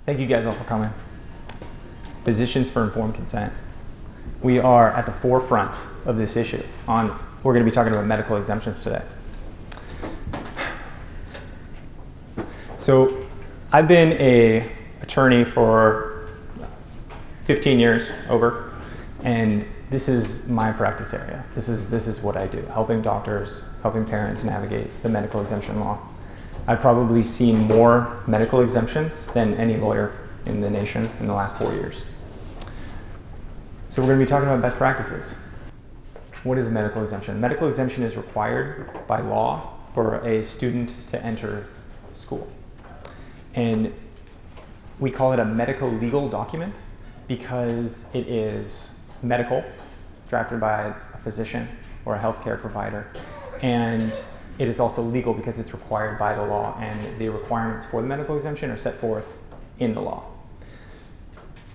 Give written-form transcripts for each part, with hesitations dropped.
Thank you guys all for coming. Physicians for Informed Consent. We are at the forefront of this issue. We're going to be talking about medical exemptions today. So I've been an attorney for 15 years over, and this is my practice area. This is what I do, helping doctors, helping parents navigate the medical exemption law. I've probably seen more medical exemptions than any lawyer in the nation in the last 4 years. So we're going to be talking about best practices. What is a medical exemption? Medical exemption is required by law for a student to enter school. And we call it a medical legal document because it is medical, drafted by a physician or a healthcare provider. And it is also legal because it's required by the law, and the requirements for the medical exemption are set forth in the law.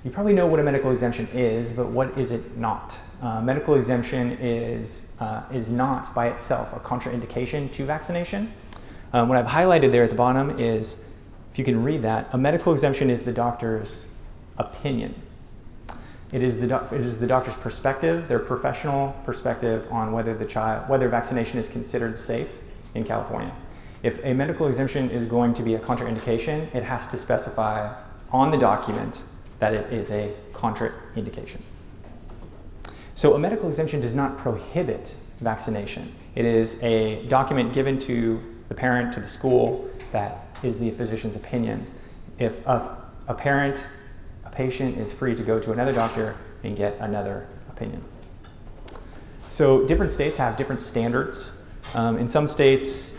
You probably know what a medical exemption is, but what is it not? Medical exemption is not by itself a contraindication to vaccination. What I've highlighted there at the bottom is, if you can read that, a medical exemption is the doctor's opinion. It is the doctor's perspective, their professional perspective on whether vaccination is considered safe in California. If a medical exemption is going to be a contraindication, it has to specify on the document that it is a contraindication. So a medical exemption does not prohibit vaccination. It is a document given to the parent, to the school, that is the physician's opinion. If a patient is free to go to another doctor and get another opinion. So different states have different standards. In some states,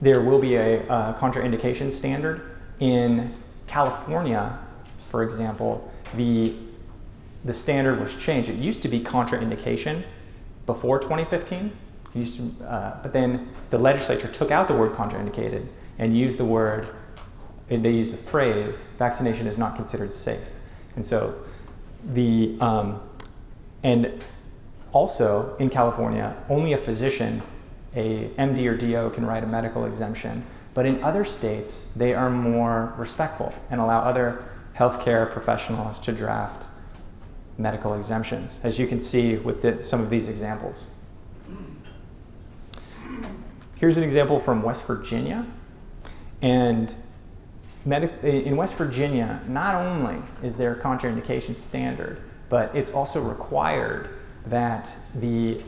there will be a contraindication standard. In California, for example, the standard was changed. It used to be contraindication before 2015, but then the legislature took out the word contraindicated and used they used the phrase, vaccination is not considered safe. And so and also in California, only a physician, a MD or DO, can write a medical exemption. But in other states, they are more respectful and allow other healthcare professionals to draft medical exemptions, as you can see with some of these examples. Here's an example from West Virginia. And in West Virginia, not only is there a contraindication standard, but it's also required that the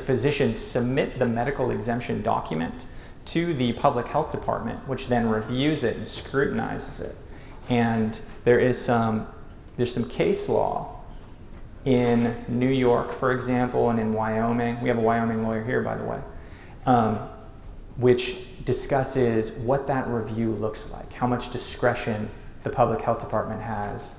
physician submit the medical exemption document to the public health department, which then reviews it and scrutinizes it. And there's some case law in New York, for example, and in Wyoming. We have a Wyoming lawyer here, by the way, which discusses what that review looks like, how much discretion the public health department has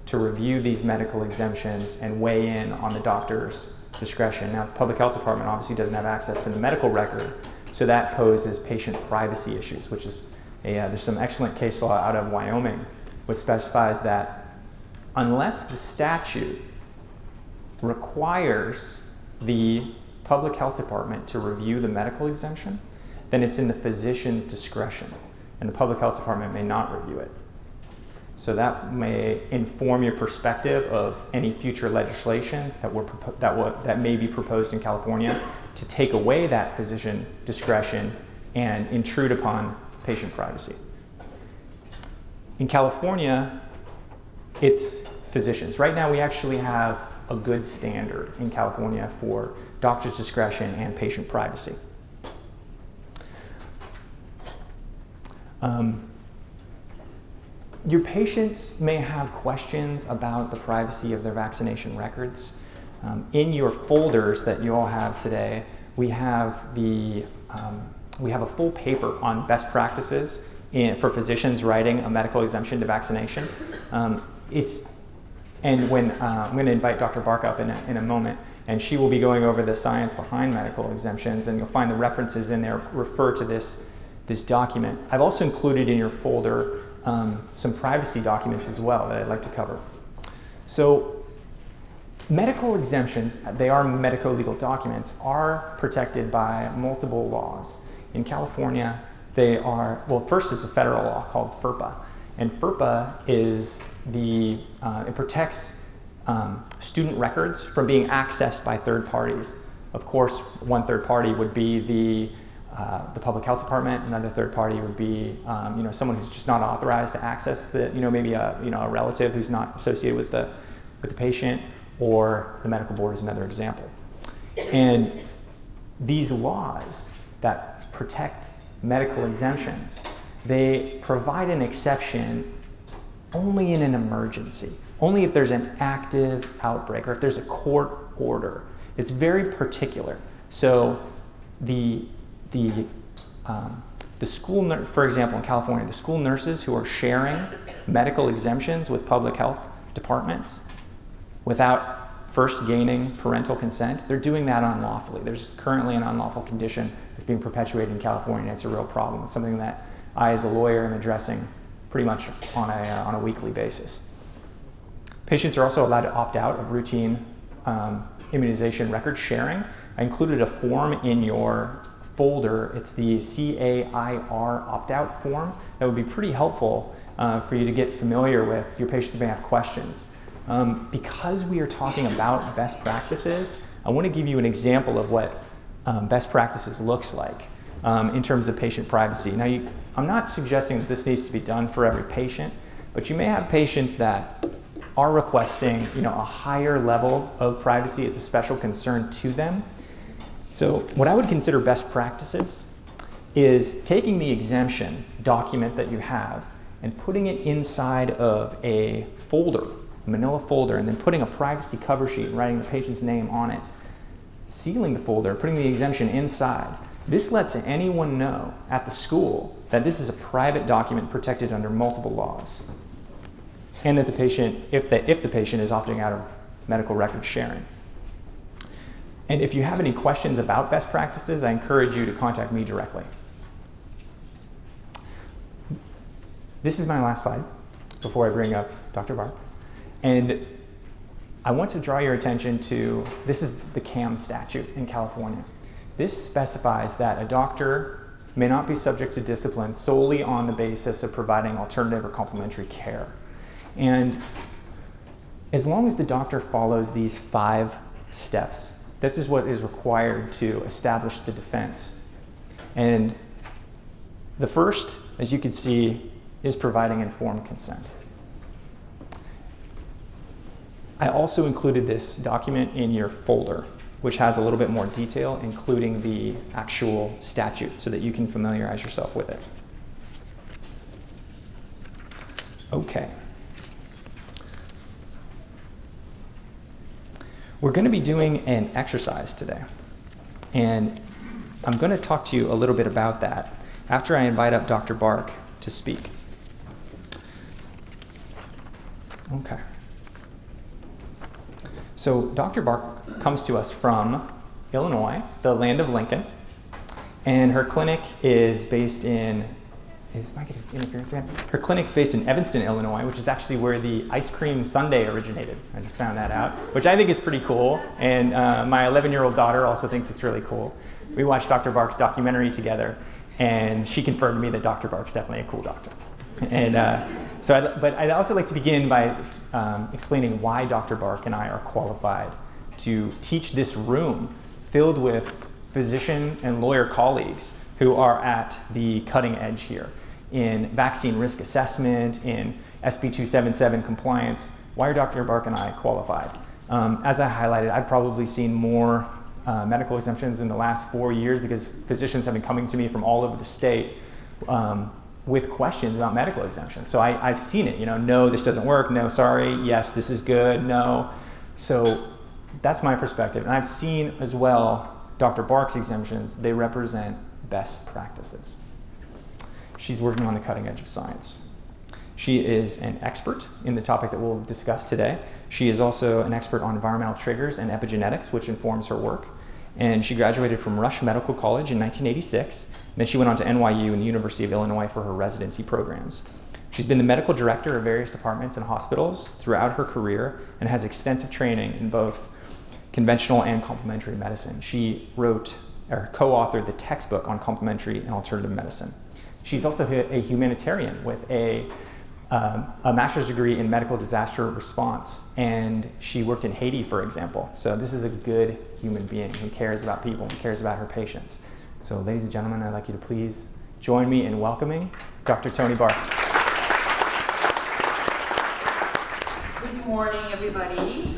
to review these medical exemptions and weigh in on the doctor's discretion. Now, the public health department obviously doesn't have access to the medical record, so that poses patient privacy issues, which is there's some excellent case law out of Wyoming which specifies that unless the statute requires the public health department to review the medical exemption, then it's in the physician's discretion, and the public health department may not review it. So that may inform your perspective of any future legislation that may be proposed in California to take away that physician discretion and intrude upon patient privacy. In California, it's physicians. Right now, we actually have a good standard in California for doctor's discretion and patient privacy. Your patients may have questions about the privacy of their vaccination records. In your folders that you all have today, we have a full paper on best practices for physicians writing a medical exemption to vaccination. I'm going to invite Dr. Bark up in a moment, and she will be going over the science behind medical exemptions, and you'll find the references in there refer to this document. I've also included in your folder some privacy documents as well that I'd like to cover. So medical exemptions, they are medical legal documents, are protected by multiple laws. In California, they are, well, first is a federal law called FERPA, And FERPA is it protects student records from being accessed by third parties. Of course, one third party would be the public health department. Another third party would be someone who's just not authorized to access maybe a relative who's not associated with the patient, or the medical board is another example. And these laws that protect medical exemptions, they provide an exception only in an emergency, only if there's an active outbreak or if there's a court order. It's very particular. So the school, for example, in California, the school nurses who are sharing medical exemptions with public health departments without first gaining parental consent, they're doing that unlawfully. There's currently an unlawful condition that's being perpetuated in California, and it's a real problem. It's something that I, as a lawyer, am addressing pretty much on a weekly basis. Patients are also allowed to opt out of routine immunization record sharing. I included a form in your folder. It's the CAIR opt-out form. That would be pretty helpful for you to get familiar with. Your patients may have questions. Because we are talking about best practices, I want to give you an example of what best practices looks like in terms of patient privacy. Now, I'm not suggesting that this needs to be done for every patient, but you may have patients that are requesting a higher level of privacy. It's a special concern to them. So what I would consider best practices is taking the exemption document that you have and putting it inside of a folder, a manila folder, and then putting a privacy cover sheet and writing the patient's name on it, sealing the folder, putting the exemption inside. This lets anyone know at the school that this is a private document protected under multiple laws, and that the patient, if the patient is opting out of medical record sharing. And if you have any questions about best practices, I encourage you to contact me directly. This is my last slide before I bring up Dr. Bark. And I want to draw your attention to, this is the CAM statute in California. This specifies that a doctor may not be subject to discipline solely on the basis of providing alternative or complementary care. And as long as the doctor follows these 5 steps, this is what is required to establish the defense. And the first, as you can see, is providing informed consent. I also included this document in your folder, which has a little bit more detail, including the actual statute, so that you can familiarize yourself with it. Okay. We're going to be doing an exercise today, and I'm going to talk to you a little bit about that after I invite up Dr. Bark to speak. Okay. So Dr. Bark comes to us from Illinois, the land of Lincoln, and her clinic is based in, Her clinic's based in Evanston, Illinois, which is actually where the ice cream sundae originated. I just found that out, which I think is pretty cool, and my 11-year-old daughter also thinks it's really cool. We watched Dr. Bark's documentary together, and she confirmed to me that Dr. Bark's definitely a cool doctor. And but I'd also like to begin by explaining why Dr. Bark and I are qualified to teach this room filled with physician and lawyer colleagues who are at the cutting edge here in vaccine risk assessment, in SB 277 compliance. Why are Dr. Bark and I qualified? As I highlighted, I've probably seen more medical exemptions in the last 4 years because physicians have been coming to me from all over the state with questions about medical exemptions. So I've seen it, no, this doesn't work, no, sorry, yes, this is good, no. So that's my perspective. And I've seen as well Dr. Bark's exemptions. They represent best practices. She's working on the cutting edge of science. She is an expert in the topic that we'll discuss today. She is also an expert on environmental triggers and epigenetics, which informs her work. And she graduated from Rush Medical College in 1986. And then she went on to NYU and the University of Illinois for her residency programs. She's been the medical director of various departments and hospitals throughout her career and has extensive training in both conventional and complementary medicine. She wrote or co-authored the textbook on complementary and alternative medicine. She's also a humanitarian with a a master's degree in medical disaster response, and she worked in Haiti, for example. So this is a good human being who cares about people, who cares about her patients. So ladies and gentlemen, I'd like you to please join me in welcoming Dr. Toni Bark. Good morning, everybody.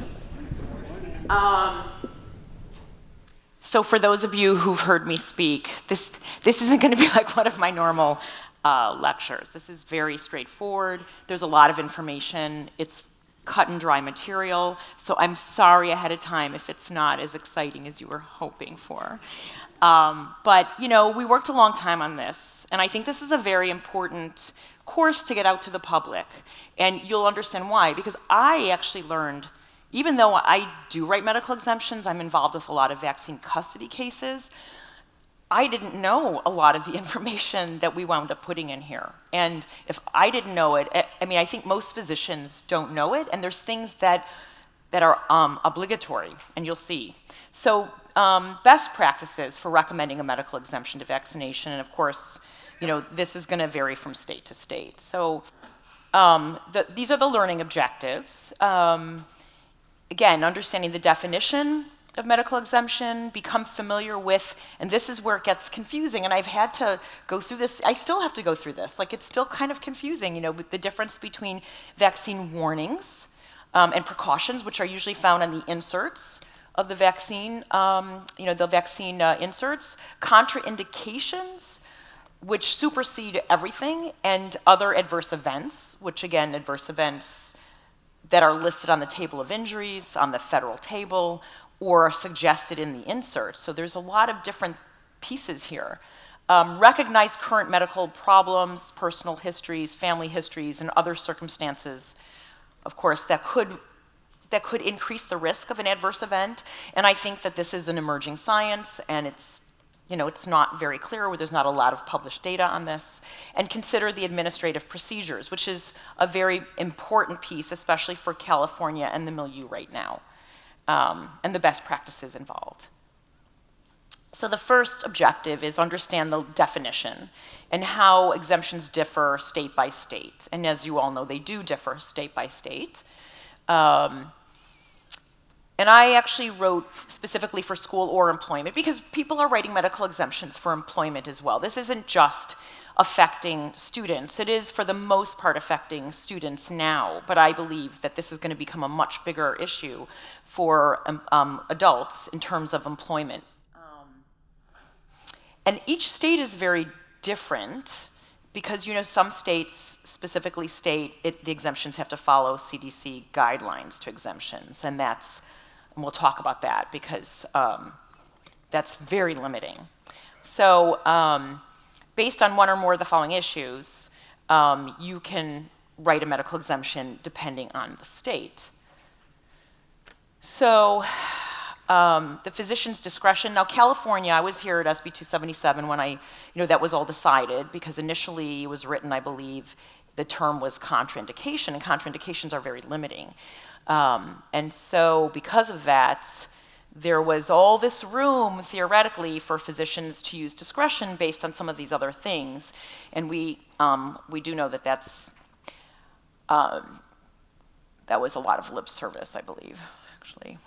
So for those of you who've heard me speak, this isn't going to be like one of my normal lectures. This is very straightforward. There's a lot of information. It's cut and dry material, so I'm sorry ahead of time if it's not as exciting as you were hoping for. But we worked a long time on this, and I think this is a very important course to get out to the public, and you'll understand why, because I actually learned, even though I do write medical exemptions, I'm involved with a lot of vaccine custody cases, I didn't know a lot of the information that we wound up putting in here. And if I didn't know it, I think most physicians don't know it, and there's things that are obligatory, and you'll see. So best practices for recommending a medical exemption to vaccination, and of course, this is gonna vary from state to state. So these are the learning objectives. Again, understanding the definition of medical exemption, become familiar with, and this is where it gets confusing, and I've had to go through this, I still have to go through this, like it's still kind of confusing, with the difference between vaccine warnings and precautions, which are usually found on the inserts of the vaccine, the vaccine inserts, contraindications, which supersede everything, and other adverse events, which again, adverse events that are listed on the table of injuries, on the federal table, or are suggested in the insert. So there's a lot of different pieces here. Recognize current medical problems, personal histories, family histories, and other circumstances, of course, that could increase the risk of an adverse event. And I think that this is an emerging science, and it's not very clear, there's not a lot of published data on this. And consider the administrative procedures, which is a very important piece, especially for California and the milieu right now. And the best practices involved. So the first objective is understand the definition and how exemptions differ state by state. And as you all know, they do differ state by state. And I actually wrote specifically for school or employment because people are writing medical exemptions for employment as well. This isn't just affecting students. It is, for the most part, affecting students now, but I believe that this is going to become a much bigger issue for adults in terms of employment. And each state is very different because, some states specifically state the exemptions have to follow CDC guidelines to exemptions, and we'll talk about that because that's very limiting. So based on one or more of the following issues, you can write a medical exemption depending on the state. So the physician's discretion. Now, California, I was here at SB 277 when that was all decided, because initially it was written, I believe, the term was contraindication, and contraindications are very limiting. And so because of that, there was all this room, theoretically, for physicians to use discretion based on some of these other things. And we do know that that was a lot of lip service, I believe, actually.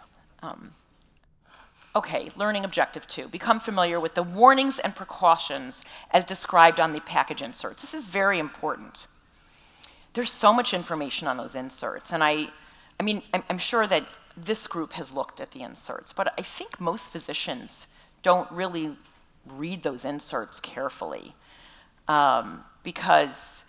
Okay, learning objective 2. Become familiar with the warnings and precautions as described on the package inserts. This is very important. There's so much information on those inserts, and I'm sure that this group has looked at the inserts, but I think most physicians don't really read those inserts carefully because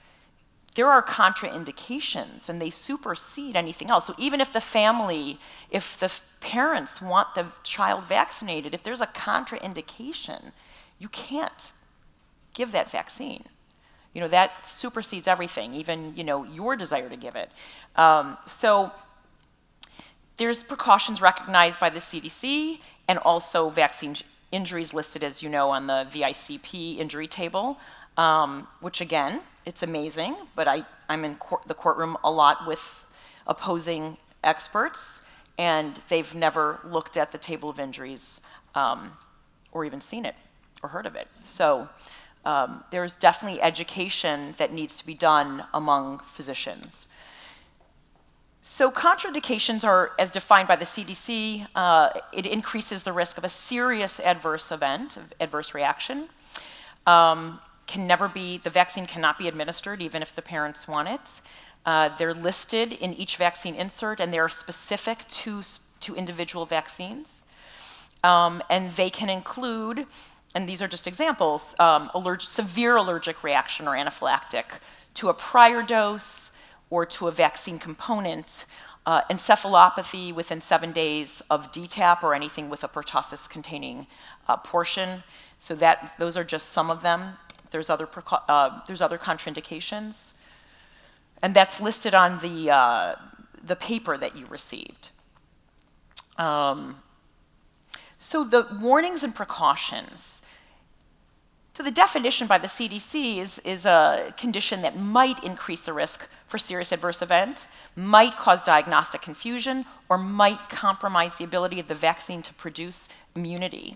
there are contraindications and they supersede anything else. So even if the parents want the child vaccinated, if there's a contraindication, you can't give that vaccine. That supersedes everything, even, your desire to give it. So there's precautions recognized by the CDC and also vaccine injuries listed, as you know, on the VICP injury table, which again, it's amazing, but I'm in the courtroom a lot with opposing experts, and they've never looked at the table of injuries or even seen it or heard of it. So there's definitely education that needs to be done among physicians. So contraindications are, as defined by the CDC, it increases the risk of a serious adverse event, adverse reaction. The vaccine cannot be administered even if the parents want it. They're listed in each vaccine insert, and they're specific to individual vaccines. And they can include, and these are just examples, severe allergic reaction or anaphylactic to a prior dose or to a vaccine component, encephalopathy within 7 days of DTaP or anything with a pertussis-containing portion. So those are just some of them. There's other contraindications. And that's listed on the paper that you received. So the warnings and precautions. So the definition by the CDC is a condition that might increase the risk for serious adverse event, might cause diagnostic confusion, or might compromise the ability of the vaccine to produce immunity.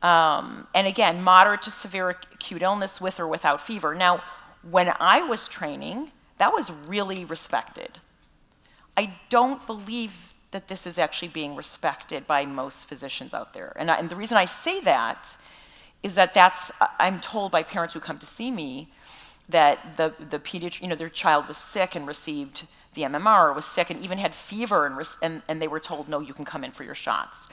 And again, moderate to severe acute illness with or without fever. Now, when I was training, that was really respected. I don't believe that this is actually being respected by most physicians out there. And the reason I say that is that I'm told by parents who come to see me that the pediatrician, their child was sick and received the MMR, or was sick and even had fever, and they were told, no, you can come in for your shots.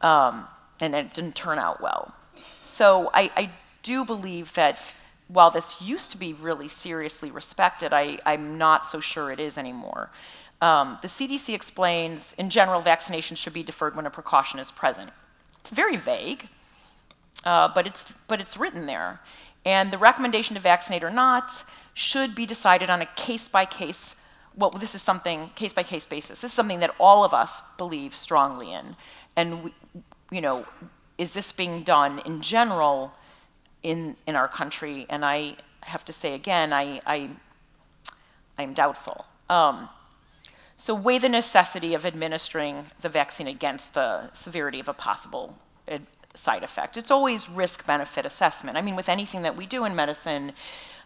And it didn't turn out well. So I do believe that while this used to be really seriously respected, I'm not so sure it is anymore. The CDC explains, in general, vaccination should be deferred when a precaution is present. It's very vague. But it's written there. And the recommendation to vaccinate or not should be decided on a case-by-case, this is something, case-by-case basis. This is something that all of us believe strongly in. And, is this being done in general in our country? And I have to say again, I'm doubtful. So weigh the necessity of administering the vaccine against the severity of a possible side effect. It's always risk-benefit assessment. I mean, with anything that we do in medicine,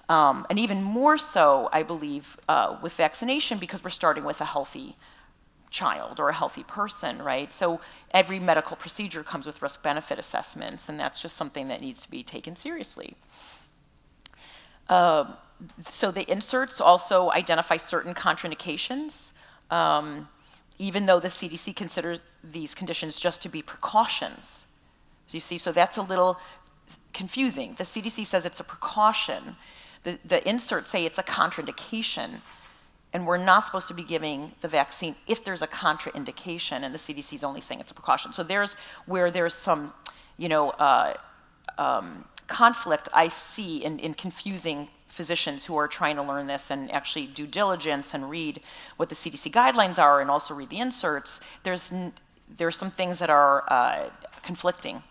and even more so, I believe, with vaccination, because we're starting with a healthy child or a healthy person, right? So every medical procedure comes with risk-benefit assessments, and that's just something that needs to be taken seriously. So the inserts also identify certain contraindications, even though the CDC considers these conditions just to be precautions. You see, so that's a little confusing. The CDC says it's a precaution. The inserts say it's a contraindication, and we're not supposed to be giving the vaccine if there's a contraindication, and the CDC is only saying it's a precaution. So there's where there's some, conflict I see in confusing physicians who are trying to learn this and actually due diligence and read what the CDC guidelines are and also read the inserts. There's some things that are conflicting.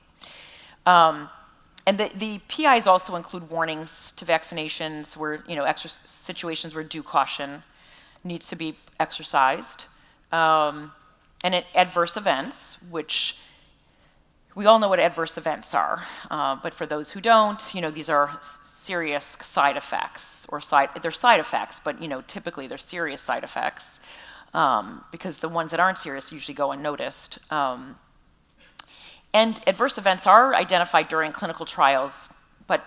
And the PIs also include warnings to vaccinations where, situations where due caution needs to be exercised. And adverse events, which we all know what adverse events are. But for those who don't, these are serious side effects, they're side effects, but, typically they're serious side effects because the ones that aren't serious usually go unnoticed. And adverse events are identified during clinical trials, but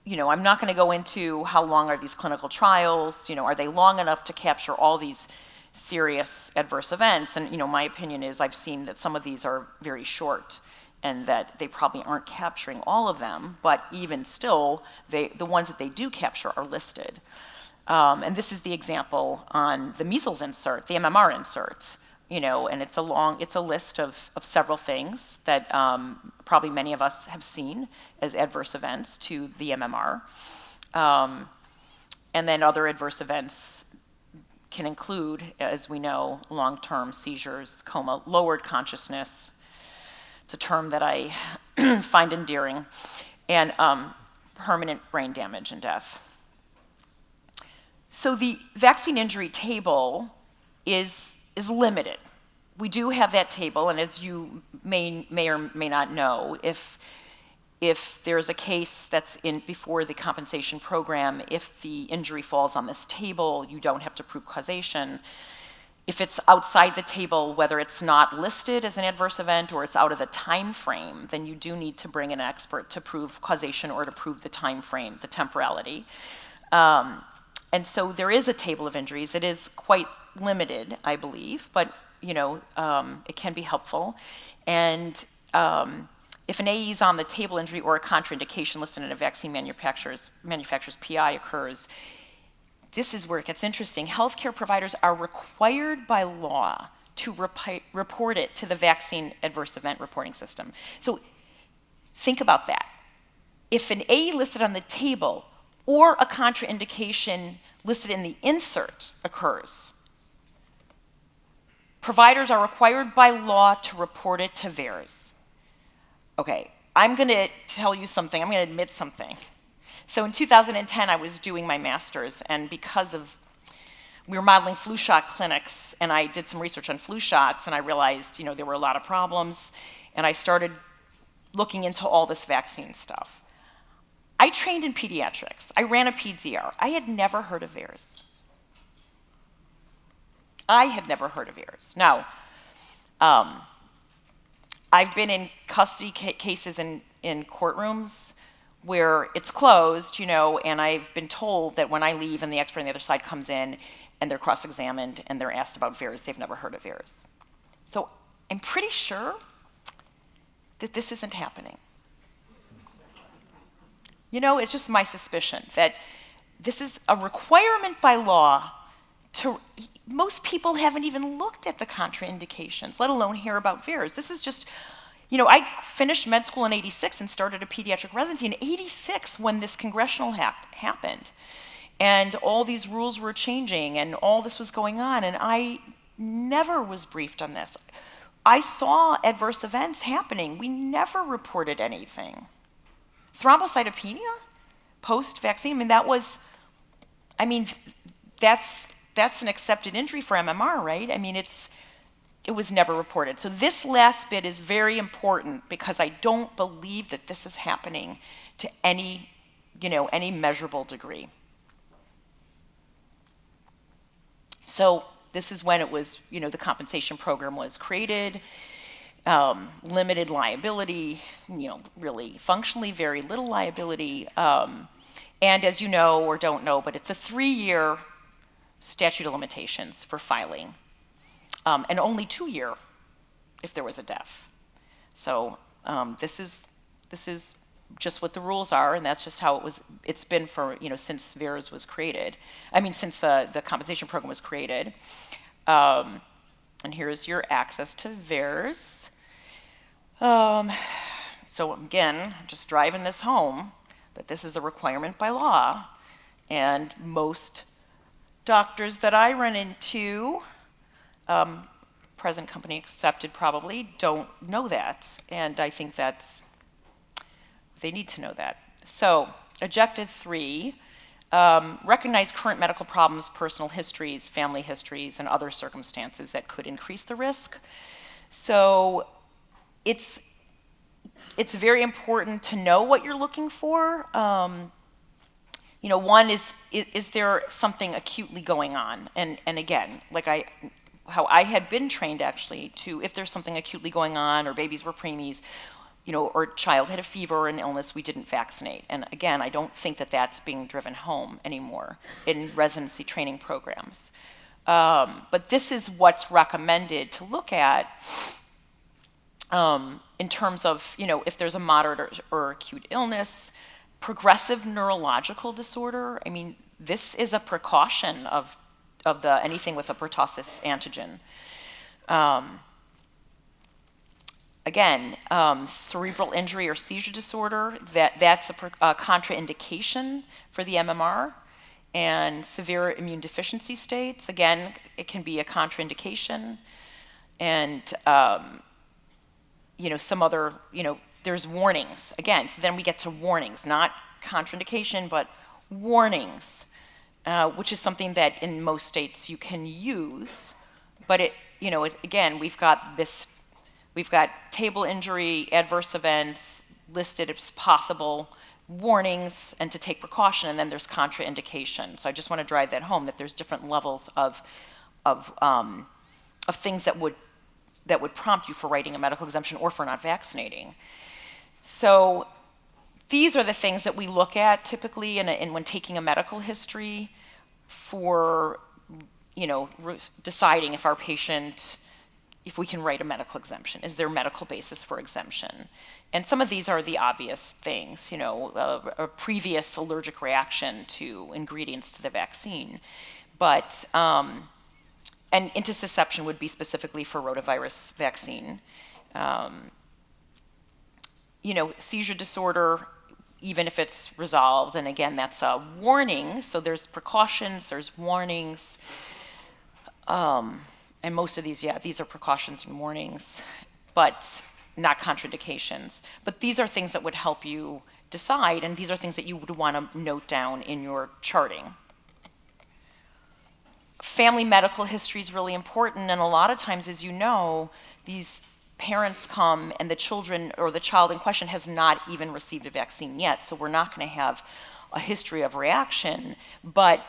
I'm not going to go into how long are these clinical trials, are they long enough to capture all these serious adverse events? And my opinion is I've seen that some of these are very short and that they probably aren't capturing all of them, but even still, the ones that they do capture are listed. And this is the example on the measles insert, the MMR insert. And it's a list of several things that probably many of us have seen as adverse events to the MMR. And then other adverse events can include, as we know, long-term seizures, coma, lowered consciousness. It's a term that I find endearing, and permanent brain damage and death. So the vaccine injury table is limited. We do have that table, and as you may or may not know, if if there's a case that's in before the compensation program, if the injury falls on this table, you don't have to prove causation. If it's outside the table, whether it's not listed as an adverse event or it's out of the time frame, then you do need to bring in an expert to prove causation or to prove the time frame, the temporality. And so there is a table of injuries. It is quite limited, I believe, but it can be helpful. And if an AE is on the table injury or a contraindication listed in a vaccine manufacturer's PI occurs, this is where it gets interesting. Healthcare providers are required by law to report it to the vaccine adverse event reporting system. So think about that. If an AE listed on the table or a contraindication listed in the insert occurs, providers are required by law to report it to VAERS. Okay, I'm going to tell you something. I'm going to admit something. So in 2010, I was doing my master's, and because of, we were modeling flu shot clinics, and I did some research on flu shots, and I realized, there were a lot of problems, and I started looking into all this vaccine stuff. I trained in pediatrics. I ran a PEDS-ER. I had never heard of VAERS. I had never heard of VAERS. Now, I've been in custody cases in courtrooms where it's closed, and I've been told that when I leave and the expert on the other side comes in and they're cross-examined and they're asked about VAERS, they've never heard of VAERS. So I'm pretty sure that this isn't happening. It's just my suspicion that this is a requirement by law to, most people haven't even looked at the contraindications, let alone hear about VAERS. This is just, I finished med school in '86 and started a pediatric residency in '86 when this congressional act happened. And all these rules were changing and all this was going on, and I never was briefed on this. I saw adverse events happening. We never reported anything. Thrombocytopenia, post-vaccine, that's an accepted injury for MMR, right? It was never reported. So this last bit is very important because I don't believe that this is happening to any measurable degree. So this is when it was, the compensation program was created. Limited liability, really functionally very little liability. And as you know or don't know, but it's a 3-year statute of limitations for filing, and only 2-year if there was a death. So this is just what the rules are, and that's just how it's been for, since VAERS was created. Since the compensation program was created. And here's your access to VAERS. So again, just driving this home, that this is a requirement by law, and most doctors that I run into, present company accepted probably, don't know that, and I think they need to know that. So, objective 3, recognize current medical problems, personal histories, family histories, and other circumstances that could increase the risk. So, it's very important to know what you're looking for. One is there something acutely going on? And again, how I had been trained actually to, if there's something acutely going on, or babies were preemies, or child had a fever or an illness, we didn't vaccinate. And again, I don't think that that's being driven home anymore in residency training programs. But this is what's recommended to look at in terms of, if there's a moderate or acute illness, progressive neurological disorder. This is a precaution of anything with a pertussis antigen. Again, cerebral injury or seizure disorder, that's a contraindication for the MMR. And severe immune deficiency states, again, it can be a contraindication. And some other, there's warnings. Again, so then we get to warnings, not contraindication, but warnings, which is something that in most states you can use. But again, we've got table injury, adverse events, listed as possible warnings and to take precaution, and then there's contraindication. So I just want to drive that home, that there's different levels of things that would prompt you for writing a medical exemption or for not vaccinating. So these are the things that we look at typically when taking a medical history for, deciding if our patient, if we can write a medical exemption. Is there a medical basis for exemption? And some of these are the obvious things, a previous allergic reaction to ingredients to the vaccine. But, and intussusception would be specifically for rotavirus vaccine. Seizure disorder, even if it's resolved, and again, that's a warning, so there's precautions, there's warnings, and most of these, these are precautions and warnings, but not contraindications. But these are things that would help you decide, and these are things that you would want to note down in your charting. Family medical history is really important, and a lot of times, as you know, these parents come and the children or the child in question has not even received a vaccine yet, so we're not going to have a history of reaction, but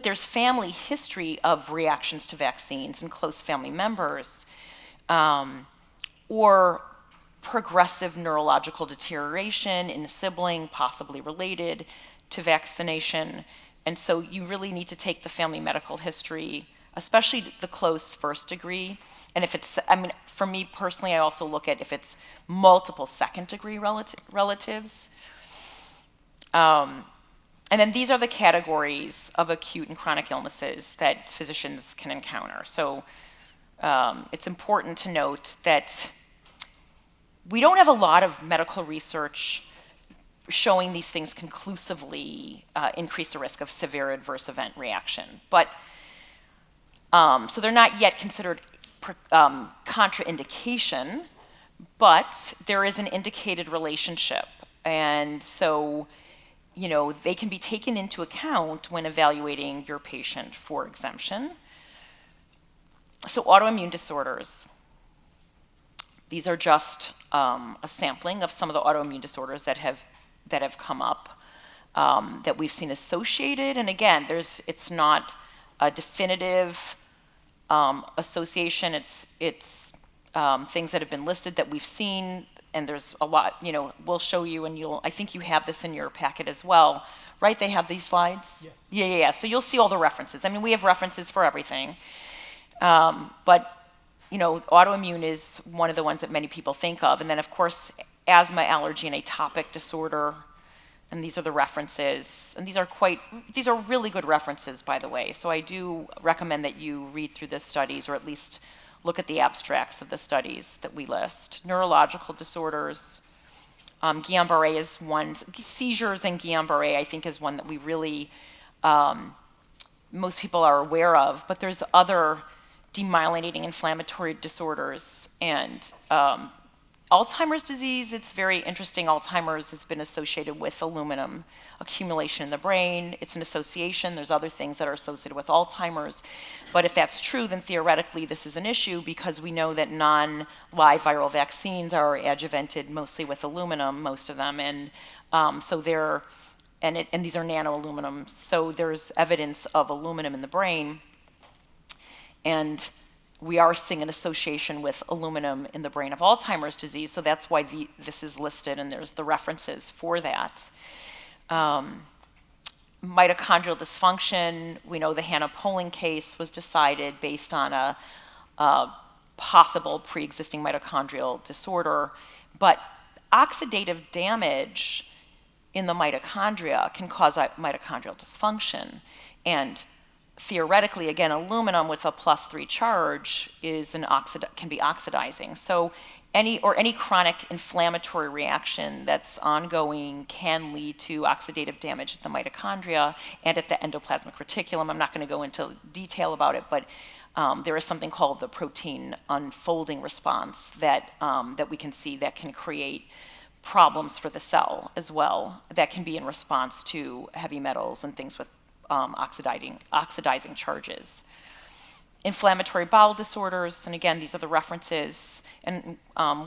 there's family history of reactions to vaccines and close family members, or progressive neurological deterioration in a sibling, possibly related to vaccination. And so you really need to take the family medical history, especially the close first degree. And if it's, for me personally, I also look at if it's multiple second degree relatives. And then these are the categories of acute and chronic illnesses that physicians can encounter. So it's important to note that we don't have a lot of medical research showing these things conclusively increase the risk of severe adverse event reaction. But, so they're not yet considered contraindication, but there is an indicated relationship. And so, they can be taken into account when evaluating your patient for exemption. So autoimmune disorders. These are just a sampling of some of the autoimmune disorders that have come up that we've seen associated. And again, it's not a definitive association. It's things that have been listed that we've seen, and there's a lot. We'll show you, and I think you have this in your packet as well, right? They have these slides. Yes. Yeah. So you'll see all the references. We have references for everything, but autoimmune is one of the ones that many people think of. And then, of course, asthma, allergy, and atopic disorder. And these are the references. And these are really good references, by the way. So I do recommend that you read through the studies, or at least look at the abstracts of the studies that we list. Neurological disorders. Guillain-Barré is one. Seizures and Guillain-Barré, I think, is one that we really, most people are aware of. But there's other demyelinating inflammatory disorders, and Alzheimer's disease. It's very interesting. Alzheimer's has been associated with aluminum accumulation in the brain. It's an association. There's other things that are associated with Alzheimer's. But if that's true, then theoretically this is an issue, because we know that non-live viral vaccines are adjuvanted mostly with aluminum, most of them, and so and these are nano-aluminum. So there's evidence of aluminum in the brain. And we are seeing an association with aluminum in the brain of Alzheimer's disease, so that's why this is listed, and there's the references for that. Mitochondrial dysfunction, we know the Hannah Poling case was decided based on a possible pre-existing mitochondrial disorder, but oxidative damage in the mitochondria can cause mitochondrial dysfunction. And theoretically, again, aluminum with a +3 charge can be oxidizing. So any chronic inflammatory reaction that's ongoing can lead to oxidative damage at the mitochondria and at the endoplasmic reticulum. I'm not going to go into detail about it, but there is something called the protein unfolding response that we can see that can create problems for the cell as well, that can be in response to heavy metals and things with oxidizing charges. Inflammatory bowel disorders, and again, these are the references, and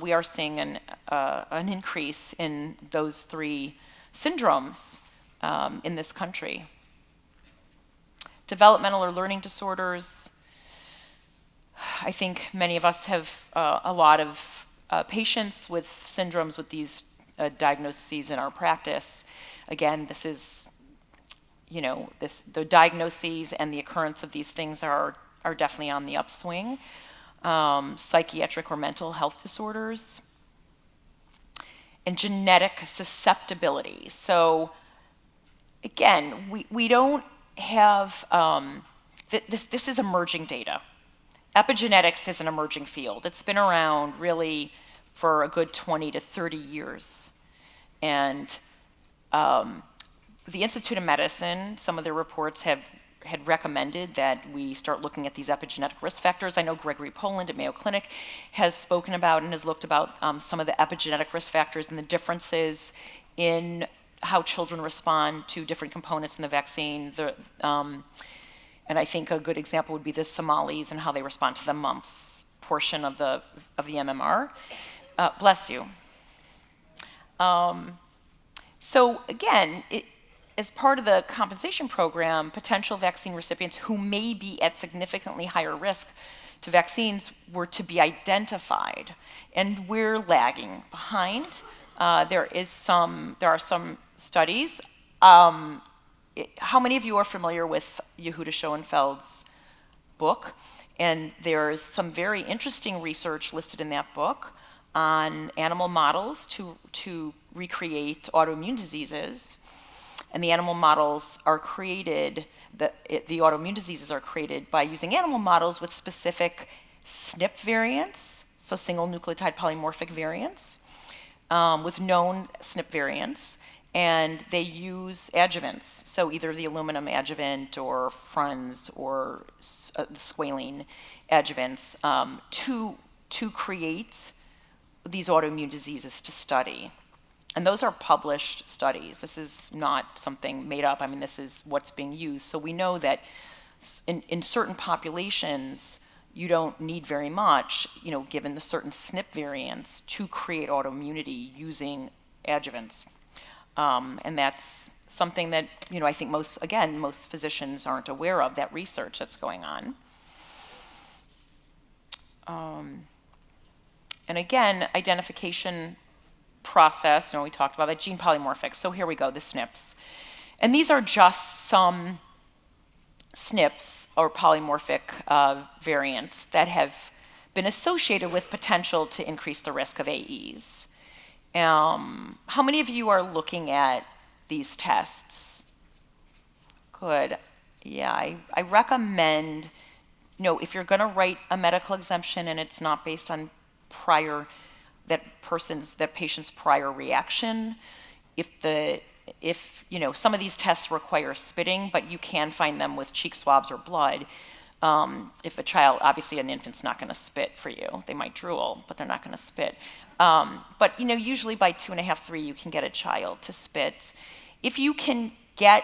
we are seeing an increase in those 3 syndromes in this country. Developmental or learning disorders. I think many of us have a lot of patients with syndromes with these diagnoses in our practice. Again, this is, the diagnoses and the occurrence of these things are definitely on the upswing. Psychiatric or mental health disorders. And genetic susceptibility. So again, we don't have, this is emerging data. Epigenetics is an emerging field. It's been around really for a good 20 to 30 years. And the Institute of Medicine, some of their reports had recommended that we start looking at these epigenetic risk factors. I know Gregory Poland at Mayo Clinic has spoken about and has looked about some of the epigenetic risk factors and the differences in how children respond to different components in the vaccine. And I think a good example would be the Somalis and how they respond to the mumps portion of the MMR. Bless you. So again, as part of the compensation program, potential vaccine recipients who may be at significantly higher risk to vaccines were to be identified, and we're lagging behind. There are some studies. How many of you are familiar with Yehuda Schoenfeld's book? And there's some very interesting research listed in that book on animal models to recreate autoimmune diseases. And the animal models are created, the autoimmune diseases are created by using animal models with specific Snip variants, so single nucleotide polymorphic variants, with known Snip variants. And they use adjuvants, so either the aluminum adjuvant or Friends or the squalene adjuvants to create these autoimmune diseases to study. And those are published studies. This is not something made up. I mean, this is what's being used. So we know that in certain populations, you don't need very much, given the certain SNP variants, to create autoimmunity using adjuvants. And that's something that, I think most physicians aren't aware of, that research that's going on. And again, identification process, we talked about that, gene polymorphic. So here we go, the SNPs. And these are just some SNPs or polymorphic variants that have been associated with potential to increase the risk of AEs. How many of you are looking at these tests? Good. Yeah, I recommend, if you're going to write a medical exemption and it's not based on that patient's prior reaction, if some of these tests require spitting, but you can find them with cheek swabs or blood. If a child, obviously an infant's not going to spit for you. They might drool, but they're not going to spit. But usually by 2.5, 3, you can get a child to spit. If you can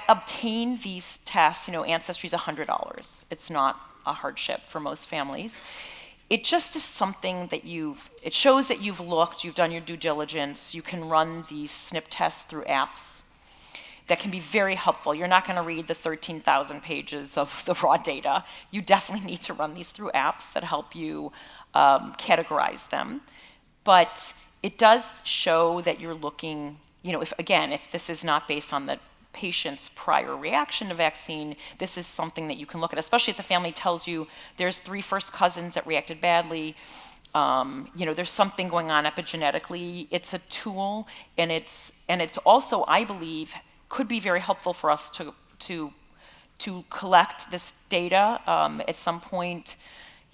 obtain these tests, Ancestry's $100. It's not a hardship for most families. It just is something that it shows that you've looked, you've done your due diligence. You can run these SNP tests through apps that can be very helpful. You're not going to read the 13,000 pages of the raw data. You definitely need to run these through apps that help you categorize them. But it does show that you're looking, if this is not based on the patient's prior reaction to vaccine, this is something that you can look at, especially if the family tells you there's 3 first cousins that reacted badly. There's something going on epigenetically. It's a tool, and it's also, I believe, could be very helpful for us to collect this data at some point.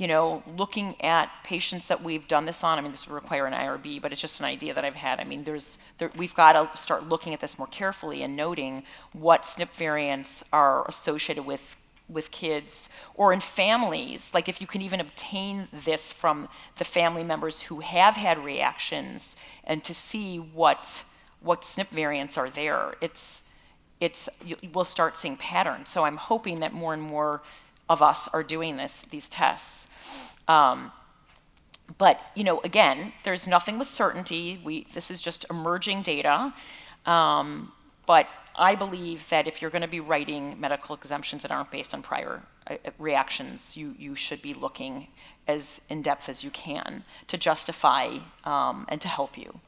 Looking at patients that we've done this on. This would require an IRB, but it's just an idea that I've had. We've got to start looking at this more carefully and noting what SNP variants are associated with kids or in families. Like if you can even obtain this from the family members who have had reactions, and to see what SNP variants are there. We'll start seeing patterns. So I'm hoping that more and more of us are doing these tests. But, again, there's nothing with certainty. This is just emerging data. But I believe that if you're going to be writing medical exemptions that aren't based on prior reactions, you should be looking as in-depth as you can to justify and to help you.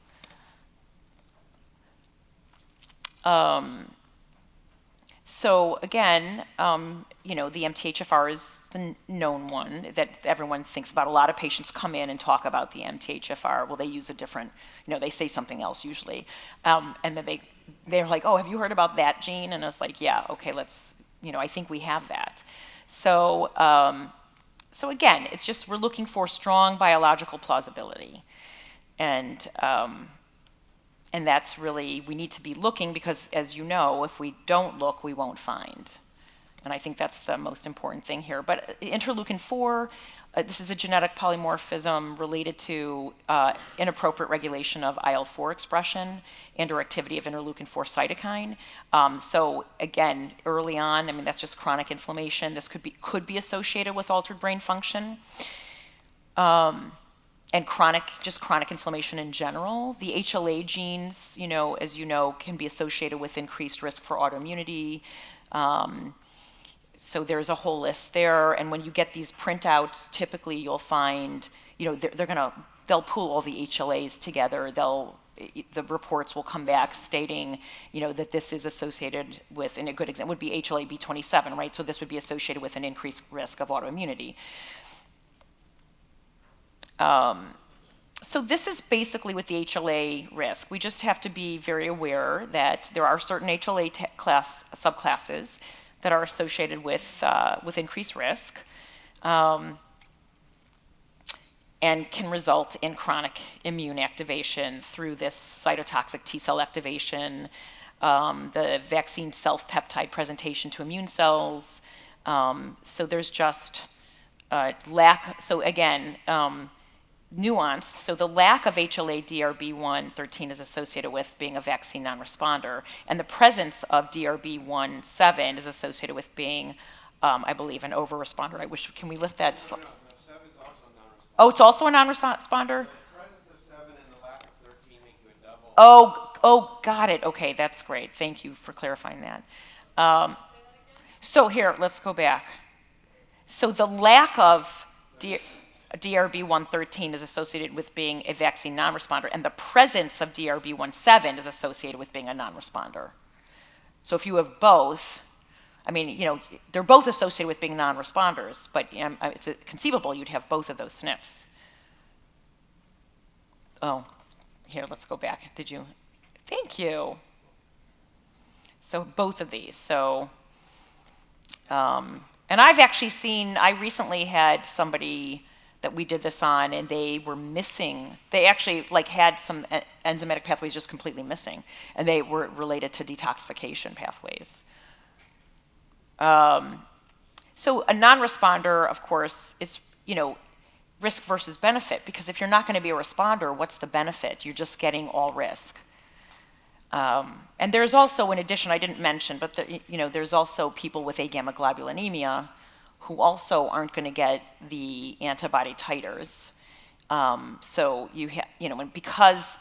So again, the MTHFR is the known one that everyone thinks about. A lot of patients come in and talk about the MTHFR. Well, they use a different, they say something else usually. And then they're like, oh, have you heard about that gene? And it's like, yeah, okay, let's, I think we have that. So, so again, it's just we're looking for strong biological plausibility. And that's really, we need to be looking because, as you know, if we don't look, we won't find. And I think that's the most important thing here. But interleukin 4, this is a genetic polymorphism related to inappropriate regulation of IL-4 expression and or activity of interleukin 4 cytokine. So again, early on, that's just chronic inflammation. This could be associated with altered brain function. And chronic inflammation in general. The HLA genes, as you know, can be associated with increased risk for autoimmunity. So there's a whole list there. And when you get these printouts, typically you'll find, they'll pull all the HLAs together. The reports will come back stating, that this is associated with, and a good example would be HLA-B27, right? So this would be associated with an increased risk of autoimmunity. So this is basically with the HLA risk. We just have to be very aware that there are certain HLA subclasses that are associated with increased risk and can result in chronic immune activation through this cytotoxic T cell activation, the vaccine self-peptide presentation to immune cells. So there's just lack. So again, nuanced. So the lack of HLA-DRB113 is associated with being a vaccine non-responder, and the presence of DRB17 is associated with being, I believe, an over-responder. Can we lift that? No, 7's also a non-responder. Oh, it's also a non-responder? The presence of 7 and the lack of 13 make you a double. Oh, got it. Okay, that's great. Thank you for clarifying that. So here, let's go back. So the lack of DRB113 is associated with being a vaccine non-responder, and the presence of DRB17 is associated with being a non-responder. So if you have both, they're both associated with being non-responders, but it's conceivable you'd have both of those Snips. Oh, here, let's go back. Thank you. So both of these. So, and I've actually I recently had somebody that we did this on, and they were missing. They actually had some enzymatic pathways just completely missing, and they were related to detoxification pathways. So a non-responder, of course, it's risk versus benefit, because if you're not going to be a responder, what's the benefit? You're just getting all risk. And there's also, in addition, I didn't mention, but there's also people with agammaglobulinemia who also aren't going to get the antibody titers. So because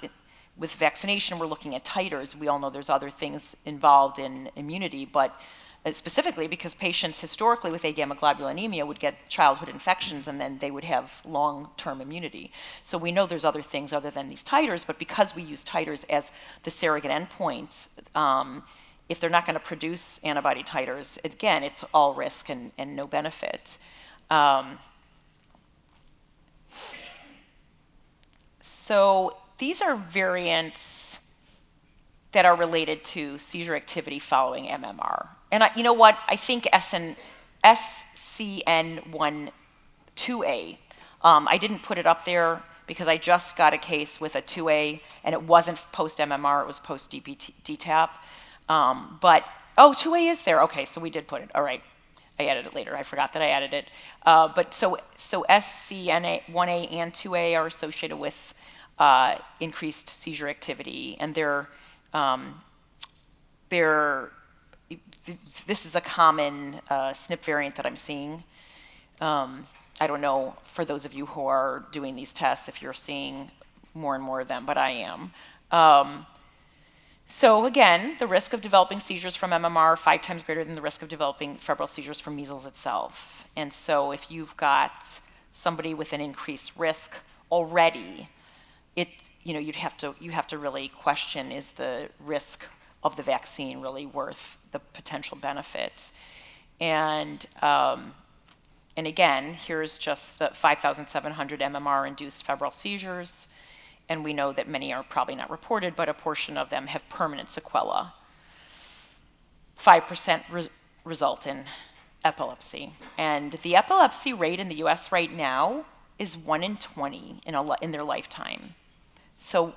with vaccination we're looking at titers, we all know there's other things involved in immunity, but specifically because patients historically with agammaglobulinemia would get childhood infections and then they would have long-term immunity. So we know there's other things other than these titers, but because we use titers as the surrogate endpoint, if they're not going to produce antibody titers, again, it's all risk and no benefit. So these are variants that are related to seizure activity following MMR. And you know what? I think SCN2A, I didn't put it up there because I just got a case with a 2A, and it wasn't post-MMR, it was post-DTAP. But 2A is there. Okay, so we did put it. All right, I added it later. I forgot that I added it. But so SCN1A and 2A are associated with increased seizure activity, and they're this is a common SNP variant that I'm seeing. I don't know, for those of you who are doing these tests, if you're seeing more and more of them, but I am. So again, the risk of developing seizures from MMR 5 times greater than the risk of developing febrile seizures from measles itself. And so if you've got somebody with an increased risk already, you have to really question, is the risk of the vaccine really worth the potential benefit? And again, here's just the 5,700 MMR-induced febrile seizures. And we know that many are probably not reported, but a portion of them have permanent sequela. 5% result in epilepsy. And the epilepsy rate in the US right now is 1 in 20 in their lifetime. So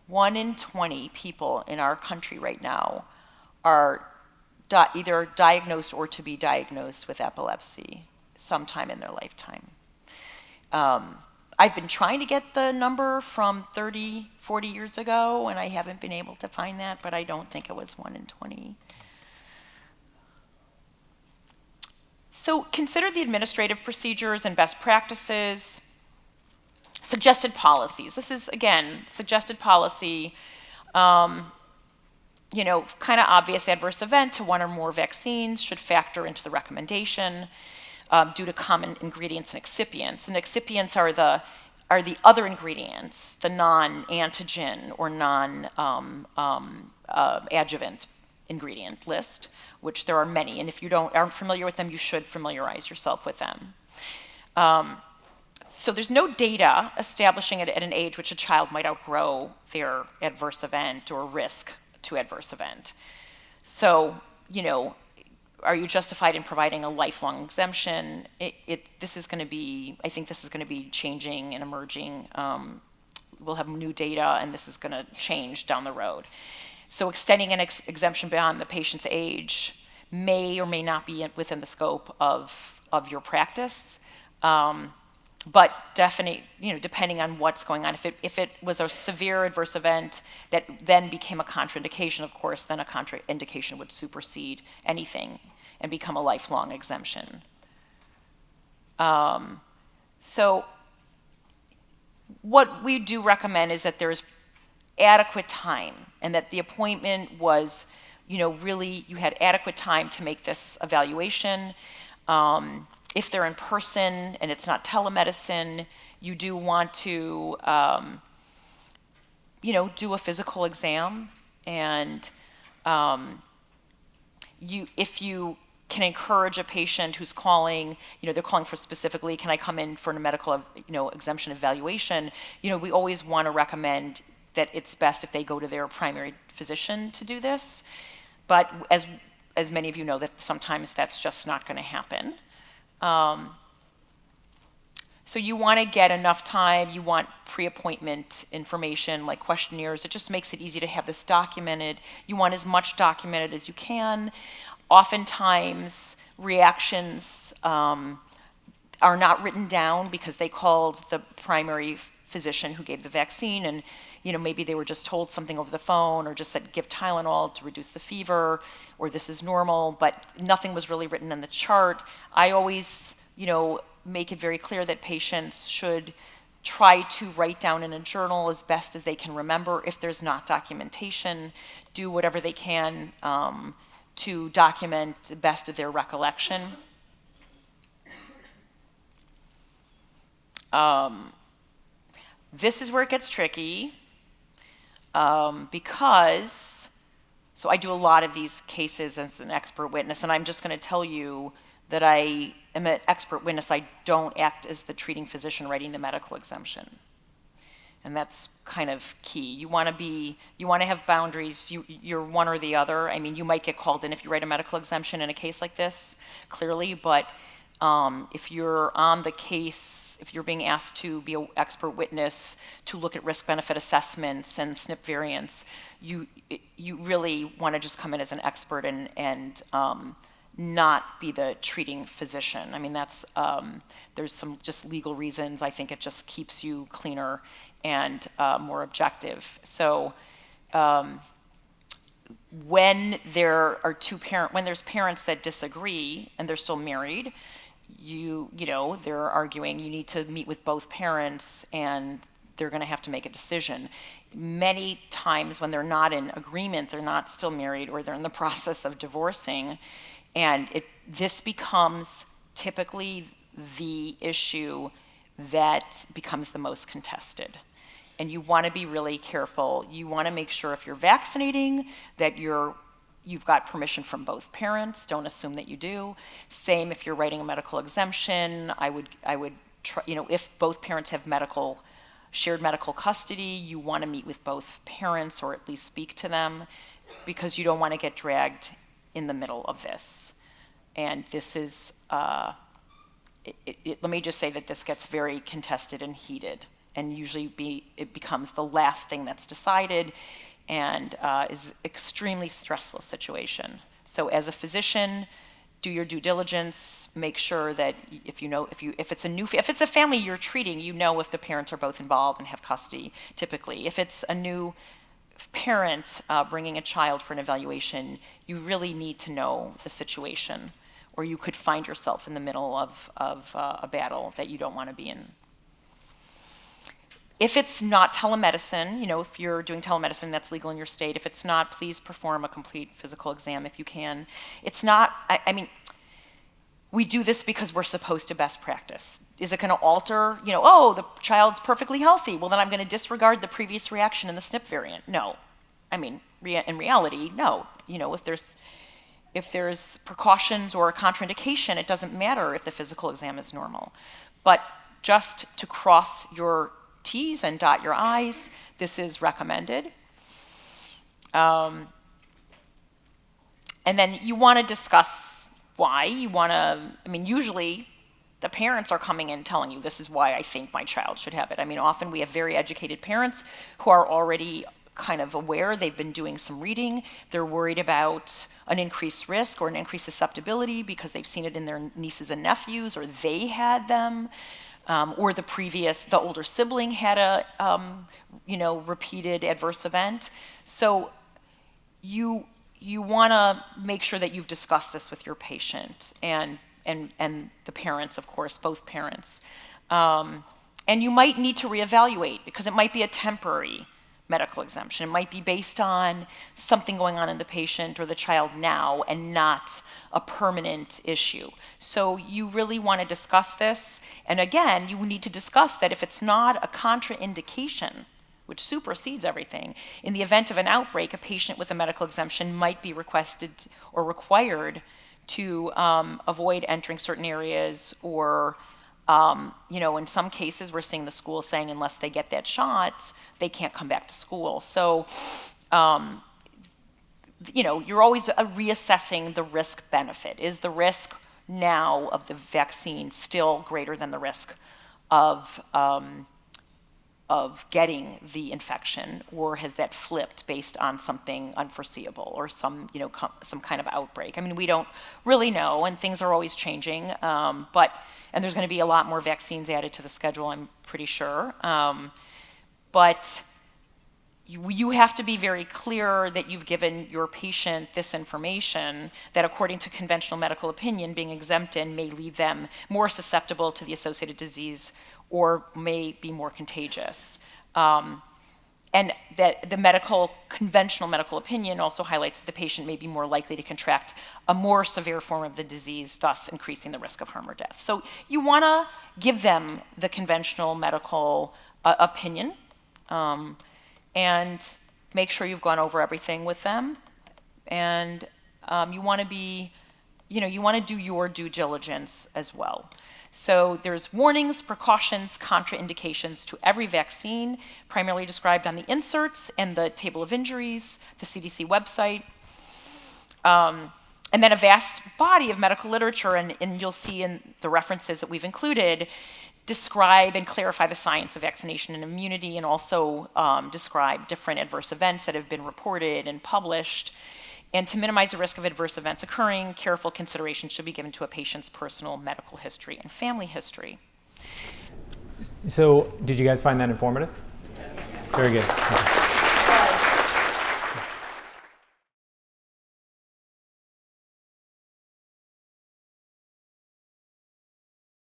1 in 20 people in our country right now are either diagnosed or to be diagnosed with epilepsy sometime in their lifetime. I've been trying to get the number from 30, 40 years ago, and I haven't been able to find that, but I don't think it was 1 in 20. So consider the administrative procedures and best practices. Suggested policies. This is, again, suggested policy. Kind of obvious adverse event to 1 or more vaccines should factor into the recommendation. Due to common ingredients and excipients. And excipients are the other ingredients, the non-antigen or non-adjuvant ingredient list, which there are many. And if you aren't familiar with them, you should familiarize yourself with them. So there's no data establishing at an age which a child might outgrow their adverse event or risk to adverse event. So, are you justified in providing a lifelong exemption? I think this is going to be changing and emerging. We'll have new data, and this is going to change down the road. So extending an exemption beyond the patient's age may or may not be within the scope of your practice. But definitely, depending on what's going on, if it was a severe adverse event that then became a contraindication, of course, then a contraindication would supersede anything and become a lifelong exemption. So what we do recommend is that there's adequate time and that the appointment was, really you had adequate time to make this evaluation. If they're in person and it's not telemedicine, you do want to, do a physical exam. And if you can encourage a patient who's calling, they're calling for specifically, can I come in for a medical, exemption evaluation? We always want to recommend that it's best if they go to their primary physician to do this. But as many of you know, that sometimes that's just not going to happen. So you want to get enough time, you want pre-appointment information like questionnaires. It just makes it easy to have this documented. You want as much documented as you can. Oftentimes, reactions are not written down because they called the primary physician who gave the vaccine, and maybe they were just told something over the phone or just said give Tylenol to reduce the fever, or this is normal, but nothing was really written in the chart. I always make it very clear that patients should try to write down in a journal as best as they can remember. If there's not documentation, do whatever they can to document the best of their recollection. This is where it gets tricky because, so I do a lot of these cases as an expert witness, and I'm just going to tell you that I am an expert witness. I don't act as the treating physician writing the medical exemption. And that's kind of key. You want to have boundaries. You're one or the other. I mean, you might get called in if you write a medical exemption in a case like this, clearly, but if you're on the case, if you're being asked to be an expert witness to look at risk-benefit assessments and SNP variants, you really want to just come in as an expert and not be the treating physician. I mean, there's some just legal reasons. I think it just keeps you cleaner and more objective. So when when there's parents that disagree and they're still married, they're arguing you need to meet with both parents and they're going to have to make a decision. Many times when they're not in agreement, they're not still married or they're in the process of divorcing, and this becomes typically the issue that becomes the most contested. And you want to be really careful. You want to make sure if you're vaccinating that you've got permission from both parents. Don't assume that you do. Same if you're writing a medical exemption. I would try, if both parents have shared medical custody, you want to meet with both parents or at least speak to them, because you don't want to get dragged in the middle of this. And this is, let me just say that this gets very contested and heated, and usually it becomes the last thing that's decided, and is extremely stressful situation. So as a physician, do your due diligence. Make sure that if it's a family you're treating, if the parents are both involved and have custody. Typically, if it's a new parent bringing a child for an evaluation, you really need to know the situation, or you could find yourself in the middle of a battle that you don't want to be in. If it's not telemedicine, if you're doing telemedicine, that's legal in your state. If it's not, please perform a complete physical exam if you can. It's not, we do this because we're supposed to best practice. Is it going to alter, the child's perfectly healthy, well then I'm going to disregard the previous reaction in the Snip variant? No. In reality, no. If there's precautions or a contraindication, it doesn't matter if the physical exam is normal. But just to cross your T's and dot your I's, this is recommended. And then you want to discuss why. Usually the parents are coming in telling you, this is why I think my child should have it. Often we have very educated parents who are already kind of aware. They've been doing some reading. They're worried about an increased risk or an increased susceptibility because they've seen it in their nieces and nephews, or they had them. Or the older sibling had a, repeated adverse event. So you want to make sure that you've discussed this with your patient and the parents, of course, both parents. And you might need to reevaluate, because it might be a temporary medical exemption. It might be based on something going on in the patient or the child now, and not a permanent issue. So you really want to discuss this. And again, you need to discuss that if it's not a contraindication, which supersedes everything, in the event of an outbreak, a patient with a medical exemption might be requested or required to avoid entering certain areas, or in some cases, we're seeing the school saying unless they get that shot, they can't come back to school. So, you're always reassessing the risk benefit. Is the risk now of the vaccine still greater than the risk of getting the infection, or has that flipped based on something unforeseeable or some kind of outbreak? We don't really know, and things are always changing. And there's going to be a lot more vaccines added to the schedule, I'm pretty sure. But you have to be very clear that you've given your patient this information, that according to conventional medical opinion, being exempted may leave them more susceptible to the associated disease or may be more contagious. And that the conventional medical opinion also highlights that the patient may be more likely to contract a more severe form of the disease, thus increasing the risk of harm or death. So you want to give them the conventional medical opinion, and make sure you've gone over everything with them. And you want to do your due diligence as well. So there's warnings, precautions, contraindications to every vaccine, primarily described on the inserts and the table of injuries, the CDC website. And then a vast body of medical literature, and you'll see in the references that we've included, describe and clarify the science of vaccination and immunity, and also describe different adverse events that have been reported and published. And to minimize the risk of adverse events occurring, careful consideration should be given to a patient's personal medical history and family history. So, did you guys find that informative? Very good. Okay.